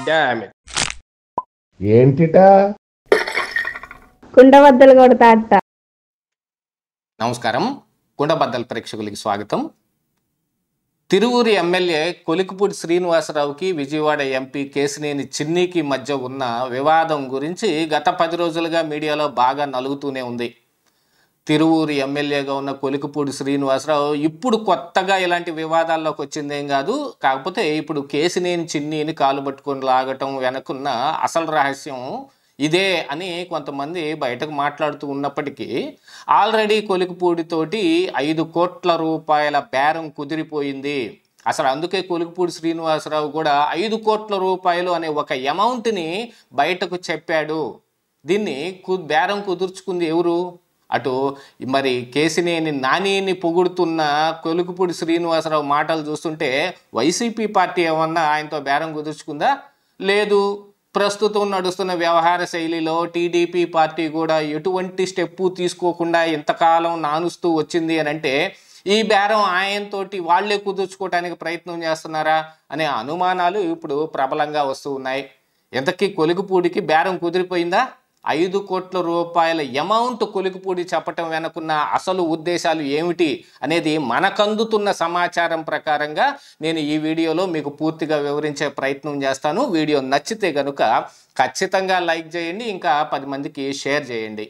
Damn it. ఏంటిటా కుండబద్దలు కొడతా అత్త. నమస్కారం, కుండబద్దల ప్రేక్షకులకి స్వాగతం. తిరువూరు ఎమ్మెల్యే కొలికిపూడి శ్రీనివాసరావుకి విజయవాడ ఎంపీ కేశినేని చిన్నికి మధ్య ఉన్న వివాదం గురించి గత 10 రోజులుగా మీడియాలో బాగా నలుగుతూనే ఉంది. తిరువూరు ఎమ్మెల్యేగా ఉన్న కొలికిపూడి శ్రీనివాసరావు ఇప్పుడు కొత్తగా ఇలాంటి వివాదాల్లోకి వచ్చిందేం కాదు. కాకపోతే ఇప్పుడు కేశినేని చిన్నిని కాలు పట్టుకొని లాగటం వెనకున్న అసలు రహస్యం ఇదే అని కొంతమంది బయటకు మాట్లాడుతూ ఉన్నప్పటికీ ఆల్రెడీ కొలికిపూడితోటి 5 కోట్ల రూపాయల బేరం కుదిరిపోయింది. అసలు అందుకే కొలికిపూడి శ్రీనివాసరావు కూడా 5 కోట్ల రూపాయలు అనే ఒక అమౌంట్ని బయటకు చెప్పాడు. దీన్ని బేరం కుదుర్చుకుంది ఎవరు? అటు మరి కేశినేని నానిని పొగుడుతున్న కొలికిపూడి శ్రీనివాసరావు మాటలు చూస్తుంటే వైసీపీ పార్టీ ఏమన్నా ఆయనతో బేరం కుదుర్చుకుందా? లేదు. ప్రస్తుతం నడుస్తున్న వ్యవహార శైలిలో టీడీపీ పార్టీ కూడా ఎటువంటి స్టెప్పు తీసుకోకుండా ఇంతకాలం నానుస్తూ వచ్చింది అని అంటే ఈ బేరం ఆయనతోటి వాళ్లే కుదుర్చుకోవడానికి ప్రయత్నం చేస్తున్నారా అనే అనుమానాలు ఇప్పుడు ప్రబలంగా వస్తూ ఉన్నాయి. ఇంతకీ కొలికిపూడికి బేరం కుదిరిపోయిందా? 5 కోట్ల రూపాయల అమౌంట్ కొలికిపూడి చెప్పటం వెనుకున్న అసలు ఉద్దేశాలు ఏమిటి అనేది మనకందుతున్న సమాచారం ప్రకారంగా నేను ఈ వీడియోలో మీకు పూర్తిగా వివరించే ప్రయత్నం చేస్తాను. వీడియో నచ్చితే కనుక ఖచ్చితంగా లైక్ చేయండి, ఇంకా 10 మందికి షేర్ చేయండి.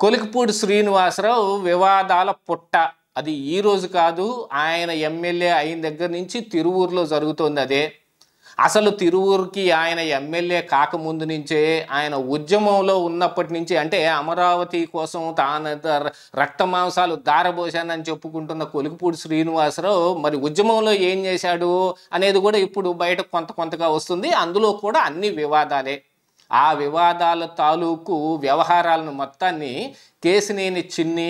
కొలికిపూడి శ్రీనివాసరావు వివాదాల పుట్ట. అది ఈ రోజు కాదు, ఆయన ఎమ్మెల్యే అయిన దగ్గర నుంచి తిరువూరులో జరుగుతోంది అదే. అసలు తిరువూరుకి ఆయన ఎమ్మెల్యే కాకముందు నుంచే ఆయన ఉద్యమంలో ఉన్నప్పటి నుంచి, అంటే అమరావతి కోసం తాను రక్త మాంసాలు దారబోశానని చెప్పుకుంటున్న కొలికిపూడి శ్రీనివాసరావు మరి ఉద్యమంలో ఏం చేశాడు అనేది కూడా ఇప్పుడు బయట కొంతగా వస్తుంది. అందులో కూడా అన్ని వివాదాలే. ఆ వివాదాల తాలూకు వ్యవహారాలను మొత్తాన్ని కేశినేని చిన్ని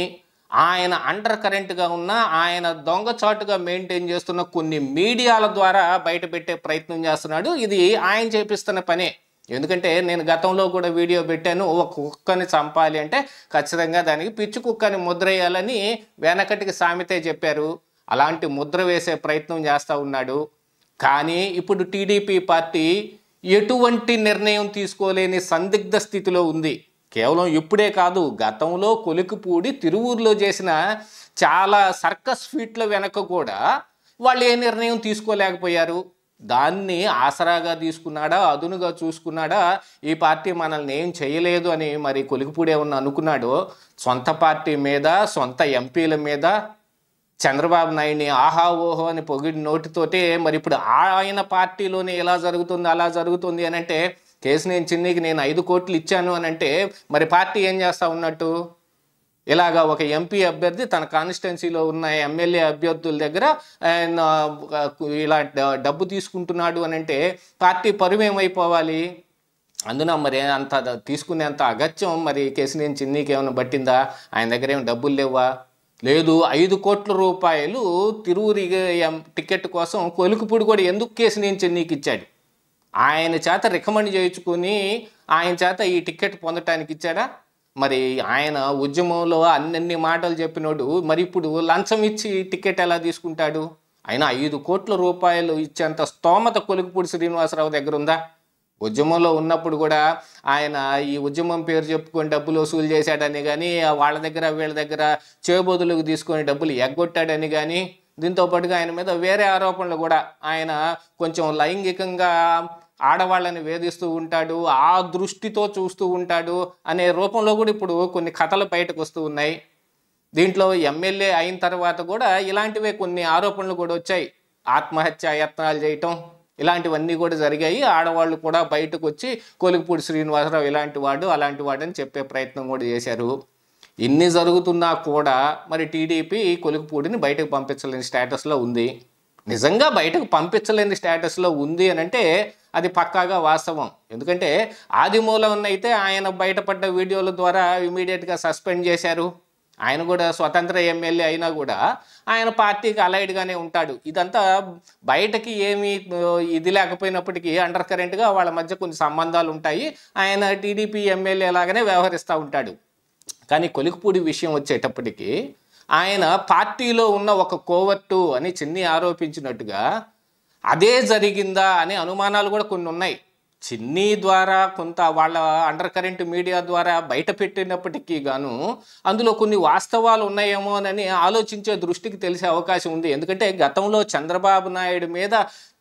ఆయన అండర్ కరెంట్గా ఉన్న ఆయన దొంగచాటుగా మెయింటైన్ చేస్తున్న కొన్ని మీడియాల ద్వారా బయట పెట్టే ప్రయత్నం చేస్తున్నాడు. ఇది ఆయన చేపిస్తున్న పనే. ఎందుకంటే నేను గతంలో కూడా వీడియో పెట్టాను, ఒక కుక్కని చంపాలి అంటే ఖచ్చితంగా దానికి పిచ్చి కుక్కని ముద్ర వేయాలని వెనకటికి సామెతే చెప్పారు. అలాంటి ముద్ర వేసే ప్రయత్నం చేస్తూ ఉన్నాడు. కానీ ఇప్పుడు టీడీపీ పార్టీ ఎటువంటి నిర్ణయం తీసుకోలేని సందిగ్ధ స్థితిలో ఉంది. కేవలం ఇప్పుడే కాదు, గతంలో కొలికిపూడి తిరువూరులో చేసిన చాలా సర్కస్ ఫీట్ల వెనక కూడా వాళ్ళు ఏ నిర్ణయం తీసుకోలేకపోయారు. దాన్ని ఆసరాగా తీసుకున్నాడా, అదునుగా చూసుకున్నాడా, ఈ పార్టీ మనల్ని ఏం చేయలేదు అని మరి కొలికిపూడి ఏమన్నా అనుకున్నాడో సొంత పార్టీ మీద, సొంత ఎంపీల మీద చంద్రబాబు నాయుడిని ఆహా ఓహో అని పొగిడి నోటితోటే మరి ఇప్పుడు ఆయన పార్టీలోనే ఎలా జరుగుతుంది అలా జరుగుతుంది అని అంటే కేశినేని చిన్నికి నేను 5 కోట్లు ఇచ్చాను అని అంటే మరి పార్టీ ఏం చేస్తూ ఉన్నట్టు? ఇలాగా ఒక ఎంపీ అభ్యర్థి తన కాన్స్టిట్యున్సీలో ఉన్న ఎమ్మెల్యే అభ్యర్థుల దగ్గర ఇలా డబ్బు తీసుకుంటున్నాడు అని అంటే పార్టీ పరువు ఏమైపోవాలి? అందున మరి అంత తీసుకునేంత అగత్యం మరి కేశినేని చిన్నికి ఏమైనా పట్టిందా? ఆయన దగ్గర ఏమి డబ్బులు లేవా? లేదు. 5 కోట్ల రూపాయలు తిరువూరి టికెట్ కోసం కొలికిపూడి కూడా ఎందుకు కేశినేని చిన్నికి ఇచ్చాడు? ఆయన చేత రికమెండ్ చేయించుకుని ఆయన చేత ఈ టికెట్ పొందటానికి ఇచ్చాడా? మరి ఆయన ఉద్యమంలో అన్ని మాటలు చెప్పినోడు మరి ఇప్పుడు లంచం ఇచ్చి టికెట్ ఎలా తీసుకుంటాడు? ఆయన 5 కోట్ల రూపాయలు ఇచ్చేంత స్తోమత కొలికిపూడి శ్రీనివాసరావు దగ్గర ఉందా? ఉద్యమంలో ఉన్నప్పుడు కూడా ఆయన ఈ ఉద్యమం పేరు చెప్పుకొని డబ్బులు వసూలు చేశాడని కానీ, వాళ్ళ దగ్గర వీళ్ళ దగ్గర చేబోదులకు తీసుకొని డబ్బులు ఎగ్గొట్టాడని కానీ, దీంతో పాటుగా ఆయన మీద వేరే ఆరోపణలు కూడా, ఆయన కొంచెం లైంగికంగా ఆడవాళ్ళని వేధిస్తూ ఉంటాడు, ఆ దృష్టితో చూస్తూ ఉంటాడు అనే రూపంలో కూడా ఇప్పుడు కొన్ని కథలు బయటకు వస్తూ ఉన్నాయి. దీంట్లో ఎమ్మెల్యే అయిన తర్వాత కూడా ఇలాంటివే కొన్ని ఆరోపణలు కూడా వచ్చాయి. ఆత్మహత్య యత్నాలు చేయటం ఇలాంటివన్నీ కూడా జరిగాయి. ఆడవాళ్ళు కూడా బయటకు వచ్చి కొలికిపూడి శ్రీనివాసరావు ఇలాంటి వాడు అలాంటి వాడు అని చెప్పే ప్రయత్నం కూడా చేశారు. ఇన్ని జరుగుతున్నా కూడా మరి టీడీపీ కొలికిపూడిని బయటకు పంపించలేని స్టేటస్లో ఉంది. నిజంగా బయటకు పంపించలేని స్టేటస్లో ఉంది అని అంటే అది పక్కాగా వాస్తవం. ఎందుకంటే ఆదిమూలం అయితే ఆయన బయటపడ్డ వీడియోల ద్వారా ఇమీడియట్గా సస్పెండ్ చేశారు. ఆయన కూడా స్వతంత్ర ఎమ్మెల్యే అయినా కూడా ఆయన పార్టీకి అలైడ్గానే ఉంటాడు. ఇదంతా బయటకి ఏమీ ఇది లేకపోయినప్పటికీ అండర్ కరెంట్గా వాళ్ళ మధ్య కొన్ని సంబంధాలు ఉంటాయి. ఆయన టీడీపీ ఎమ్మెల్యే లాగానే వ్యవహరిస్తూ ఉంటాడు. కానీ కొలికిపూడి విషయం వచ్చేటప్పటికి ఆయన పార్టీలో ఉన్న ఒక కోవర్టు అని చిన్ని ఆరోపించినట్టుగా అదే జరిగిందా అనే అనుమానాలు కూడా కొన్ని ఉన్నాయి. చిన్ని ద్వారా కొంత వాళ్ళ అండర్ కరెంట్ మీడియా ద్వారా బయట పెట్టినప్పటికీ గాను అందులో కొన్ని వాస్తవాలు ఉన్నాయేమోనని ఆలోచించే దృష్టికి తెలిసే అవకాశం ఉంది. ఎందుకంటే గతంలో చంద్రబాబు నాయుడు మీద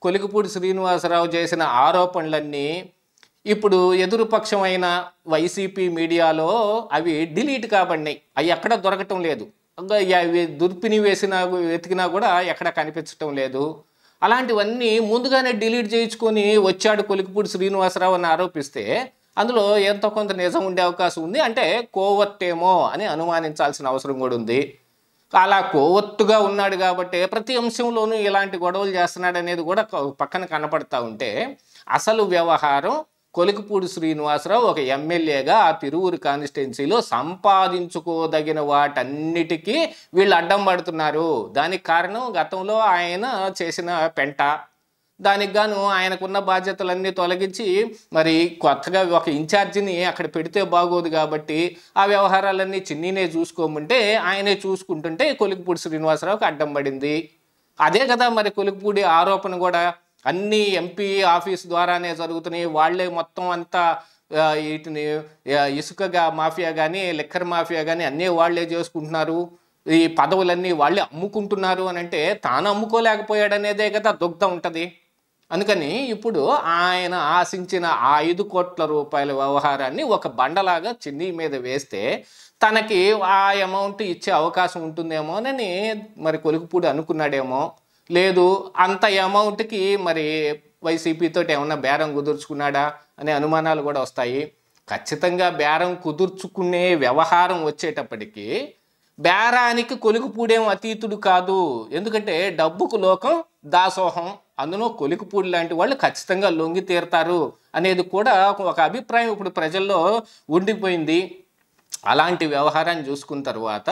కొలికిపూడి శ్రీనివాసరావు చేసిన ఆరోపణలన్నీ ఇప్పుడు ఎదురుపక్షమైన వైసీపీ మీడియాలో అవి డిలీట్ కాబడినాయి. అవి ఎక్కడ దొరకటం లేదు. అవి దుర్పిని వెతికినా కూడా ఎక్కడ కనిపించటం లేదు. అలాంటివన్నీ ముందుగానే డిలీట్ చేయించుకొని వచ్చాడు కొలికిపూడి శ్రీనివాసరావు అని ఆరోపిస్తే అందులో ఎంతో కొంత నిజం ఉండే అవకాశం ఉంది. అంటే కోవర్టేమో అని అనుమానించాల్సిన అవసరం కూడా ఉంది. అలా కోవర్టుగా ఉన్నాడు కాబట్టి ప్రతి అంశంలోనూ ఇలాంటి గొడవలు చేస్తున్నాడు అనేది కూడా పక్కన కనపడతా ఉంటే అసలు వ్యవహారం కొలికిపూడి శ్రీనివాసరావు ఒక ఎమ్మెల్యేగా ఆ తిరువూరు కాన్స్టిట్యున్సీలో సంపాదించుకోదగిన వాటన్నిటికీ వీళ్ళు అడ్డం పడుతున్నారు. దానికి కారణం గతంలో ఆయన చేసిన పెంట. దానికి గాను ఆయనకున్న బాధ్యతలన్నీ తొలగించి మరి కొత్తగా ఒక ఇన్ఛార్జిని అక్కడ పెడితే బాగోదు కాబట్టి ఆ వ్యవహారాలన్నీ చిన్నీనే చూసుకోమంటే ఆయనే చూసుకుంటుంటే కొలికిపూడి శ్రీనివాసరావుకి అడ్డం పడింది. అదే కదా మరి కొలికిపూడి ఆరోపణ కూడా అన్నీ ఎంపీ ఆఫీస్ ద్వారానే జరుగుతున్నాయి. వాళ్ళే మొత్తం అంతా వీటిని ఇసుకగా మాఫియా కానీ లిక్కర్ మాఫియా కానీ అన్నీ వాళ్ళే చేసుకుంటున్నారు. ఈ పదవులన్నీ వాళ్ళే అమ్ముకుంటున్నారు అని అంటే తాను అమ్ముకోలేకపోయాడనేదే కదా దుగ్ధం ఉంటుంది. అందుకని ఇప్పుడు ఆయన ఆశించిన ఆ 5 కోట్ల రూపాయల వ్యవహారాన్ని ఒక బండలాగా చిన్ని మీద వేస్తే తనకి ఆ అమౌంట్ ఇచ్చే అవకాశం ఉంటుందేమోనని మరి కొలికిపూడి అనుకున్నాడేమో. లేదు అంత అమౌంట్కి మరి వైసీపీతో ఏమన్నా బేరం కుదుర్చుకున్నాడా అనే అనుమానాలు కూడా వస్తాయి. ఖచ్చితంగా బేరం కుదుర్చుకునే వ్యవహారం వచ్చేటప్పటికి బేరానికి కొలికిపూడేం అతీతుడు కాదు. ఎందుకంటే డబ్బుకు లోకం దాసోహం. అందులో కొలికిపూడి లాంటి వాళ్ళు ఖచ్చితంగా లొంగి తీరుతారు అనేది కూడా ఒక అభిప్రాయం ఇప్పుడు ప్రజల్లో ఉండిపోయింది. అలాంటి వ్యవహారాన్ని చూసుకున్న తర్వాత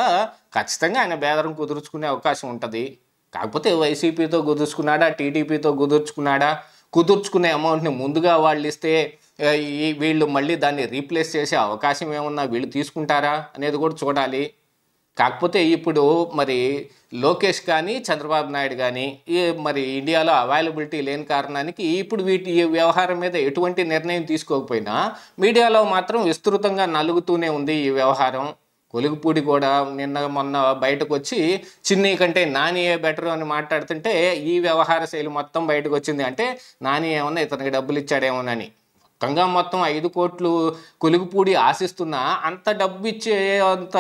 ఖచ్చితంగా ఆయన బేరం కుదుర్చుకునే అవకాశం ఉంటుంది. కాకపోతే వైసీపీతో కుదుర్చుకున్నాడా టీడీపీతో కుదుర్చుకునే అమౌంట్ని ముందుగా వాళ్ళు ఇస్తే వీళ్ళు మళ్ళీ దాన్ని రీప్లేస్ చేసే అవకాశం ఏమన్నా వీళ్ళు తీసుకుంటారా అనేది కూడా చూడాలి. కాకపోతే ఇప్పుడు మరి లోకేష్ కానీ చంద్రబాబు నాయుడు కానీ మరి ఇండియాలో అవైలబిలిటీ లేని కారణానికి ఇప్పుడు ఈ వ్యవహారం మీద ఎటువంటి నిర్ణయం తీసుకోకపోయినా మీడియాలో మాత్రం విస్తృతంగా నలుగుతూనే ఉంది ఈ వ్యవహారం. కొలికిపూడి కూడా నిన్న మొన్న బయటకు వచ్చి చిన్ని కంటే నానియే బెటర్ అని మాట్లాడుతుంటే ఈ వ్యవహార శైలి మొత్తం బయటకు వచ్చింది. అంటే నాని ఏమన్నా ఇతనికి డబ్బులు ఇచ్చాడేమోనని. మొత్తంగా మొత్తం 5 కోట్లు కొలికిపూడి ఆశిస్తున్నా అంత డబ్బు ఇచ్చే అంత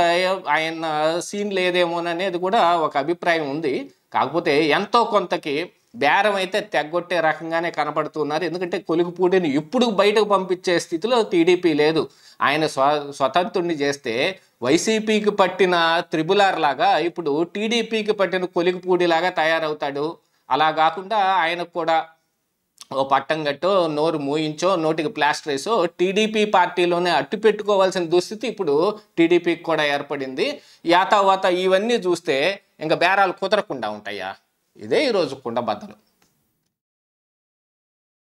ఆయన సీన్ లేదేమోననేది కూడా ఒక అభిప్రాయం ఉంది. కాకపోతే ఎంతో కొంతకి బేరం అయితే తెగ్గొట్టే రకంగానే కనపడుతున్నారు. ఎందుకంటే కొలికిపూడిని ఇప్పుడు బయటకు పంపించే స్థితిలో టీడీపీ లేదు. ఆయన స్వతంత్రుడిని చేస్తే వైసీపీకి పట్టిన త్రిబులార్ లాగా ఇప్పుడు టీడీపీకి పట్టిన కొలికిపూడిలాగా తయారవుతాడు. అలా కాకుండా ఆయనకు కూడా ఓ పట్టం గట్టో నోరు మూయించో నోటికి ప్లాస్టర్ వేసో టీడీపీ పార్టీలోనే అట్టు పెట్టుకోవాల్సిన దుస్థితి ఇప్పుడు టీడీపీకి కూడా ఏర్పడింది. యాతావాత ఇవన్నీ చూస్తే ఇంకా బేరాలు కుదరకుండా ఉంటాయా? ఇదే ఈరోజు కుండబద్దలు.